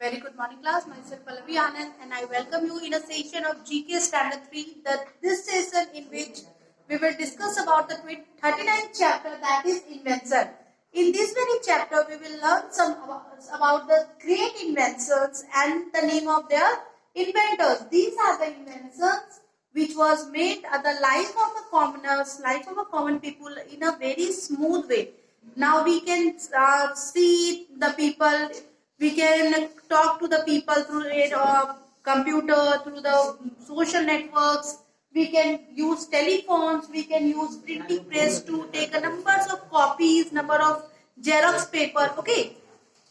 Very good morning, class. Myself Pallavi Anand, and I welcome you in a session of GK Standard 3. This session in which we will discuss about the 39th chapter, that is invention. In this very chapter, we will learn some about the great inventions and the name of their inventors. These are the inventions which was made the life of the commoners, life of a common people in a very smooth way. Now we can see the people. We can talk to the people through a computer, through the social networks. We can use telephones. We can use printing press to take a numbers of copies, number of Xerox paper. Okay.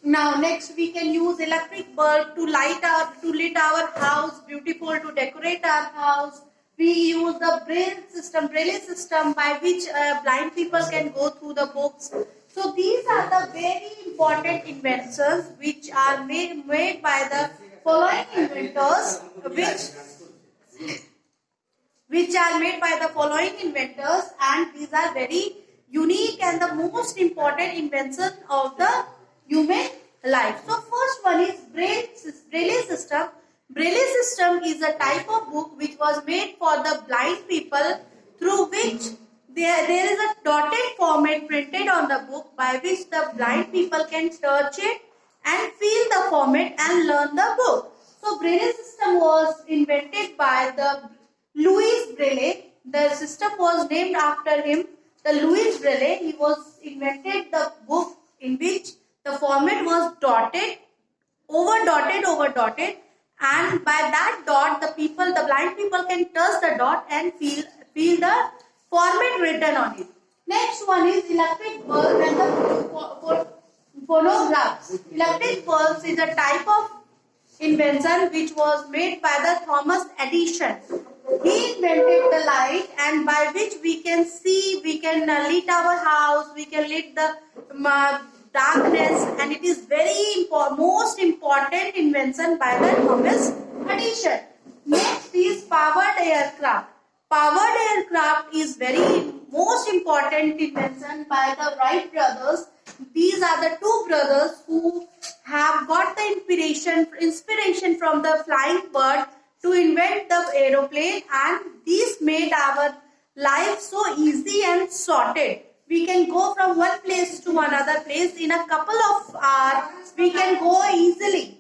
Now next we can use electric bulb to lit our house beautiful, to decorate our house. We use the braille system by which blind people can go through the books. So these are the very important inventions which are made by the following inventors, which are made by the following inventors, and these are very unique and the most important invention of the human life. So first one is Braille system. Braille system is a type of book which was made for the blind people, through which there is a dotted format printed on the book by which the blind people can touch it and feel the format and learn the book. So Braille system was invented by the Louis Braille. The system was named after him, the Louis Braille. He was invented the book in which the format was dotted, over dotted, and by that dot the blind people can touch the dot and feel the format written on it. Next one is electric bulb and the phonographs. Electric bulbs is a type of invention which was made by the Thomas Edison. He invented the light, and by which we can see, we can lit our house, we can lit the darkness, and it is very most important invention by the Thomas Edison. Next is powered aircraft. Powered aircraft is very most important invention by the Wright brothers. These are the two brothers who have got the inspiration from the flying bird to invent the aeroplane, and these made our life so easy and sorted. We can go from one place to another place in a couple of hours. We can go easily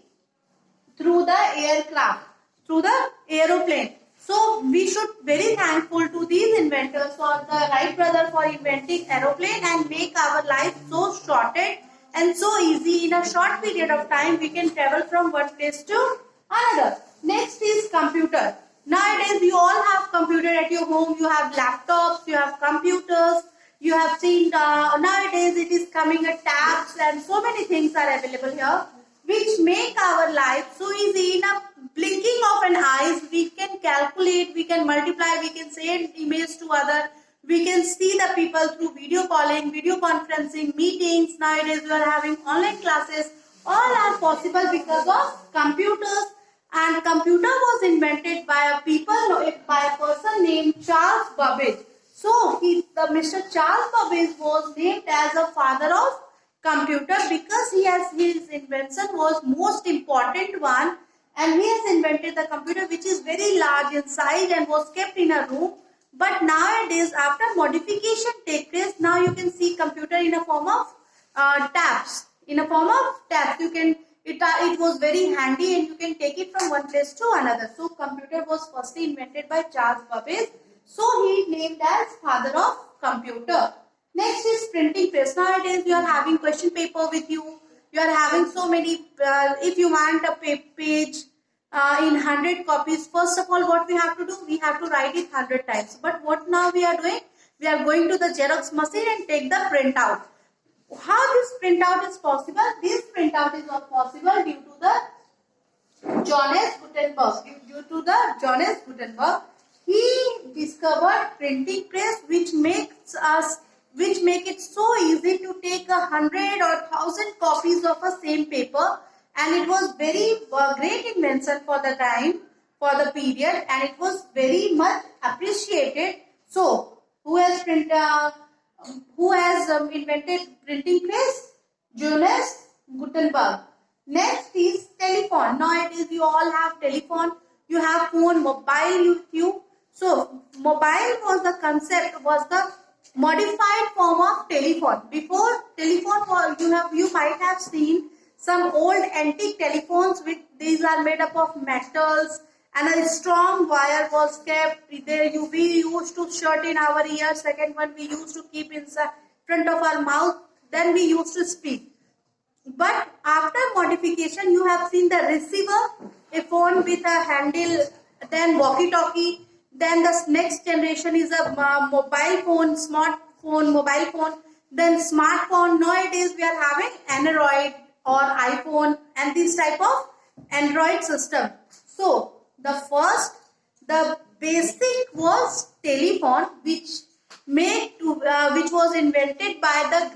through the aircraft, through the aeroplane. So we should very thankful to these inventors, for the Wright brother, for inventing aeroplane and make our life so sorted and so easy. In a short period of time, we can travel from one place to another. Next is computer. Nowadays, you all have computer at your home. You have laptops, you have computers. You have seen nowadays it is coming at tabs, and so many things are available here which make our life so easy. In a blinking of an eyes, we can calculate, we can multiply, we can send emails to other, we can see the people through video calling, video conferencing, meetings. Nowadays we are having online classes. All are possible because of computers. And computer was invented by a person named Charles Babbage. So Mr. Charles Babbage was named as a father of computer because his invention was most important one, and he has invented the computer which is very large in size and was kept in a room. But nowadays, after modification take place, now you can see computer in a form of tabs. In a form of tabs, you can it was very handy and you can take it from one place to another. So computer was firstly invented by Charles Babbage. So he named as father of computer. Next is printing press. Nowadays you are having question paper with you. You are having so many, if you want a page in 100 copies, first of all what we have to do? We have to write it 100 times. But what now we are doing? We are going to the Xerox machine and take the printout. How this printout is possible? This printout is not possible due to the Johannes Gutenberg. He discovered printing press which make it so easy to take 100 or 1,000 copies of a same paper, and it was very great invention for the time, for the period, and it was very much appreciated. So who has invented printing press? Johannes Gutenberg. Next is telephone. Nowadays you all have telephone, you have phone, mobile with you. So mobile was the concept, was the modified form of telephone. Before telephone was, you might have seen some old antique telephones with, these are made up of metals and a strong wire was kept there. We used to shut in our ears. Second one, we used to keep in front of our mouth. Then we used to speak. But after modification, you have seen the receiver, a phone with a handle, then walkie-talkie. Then the next generation is a mobile phone, smartphone, mobile phone. Then smartphone. Nowadays we are having Android or iPhone and this type of Android system. So the basic was telephone, which which was invented by the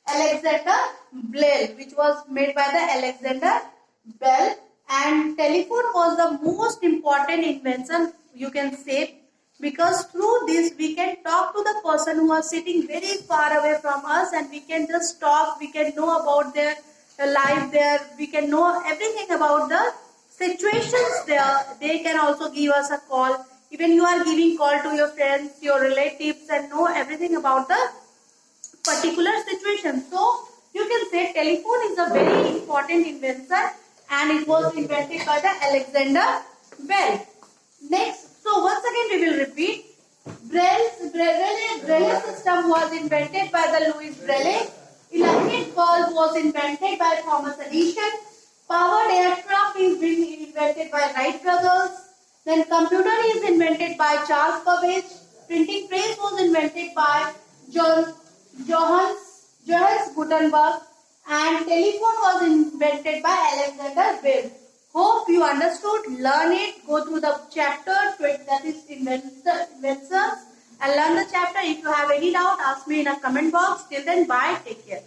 Alexander Bell, which was made by the Alexander Bell, and telephone was the most important invention, you can say, because through this we can talk to the person who are sitting very far away from us, and we can just talk, we can know about their life there, we can know everything about the situations there. They can also give us a call. Even you are giving call to your friends, your relatives, and know everything about the particular situation. So you can say telephone is a very important invention, and it was invented by the Alexander Bell. Next, so once again we will repeat. Braille system was invented by the Louis Braille. Electric bulb was invented by Thomas Edison. Powered aircraft is being invented by Wright brothers. Then computer is invented by Charles Babbage. Printing press was invented by Johannes Gutenberg, and telephone was invented by Alexander Bell. Hope you understood. Learn it. Go through the chapter, that is inventions, and learn the chapter. If you have any doubt, ask me in a comment box. Till then, bye. Take care.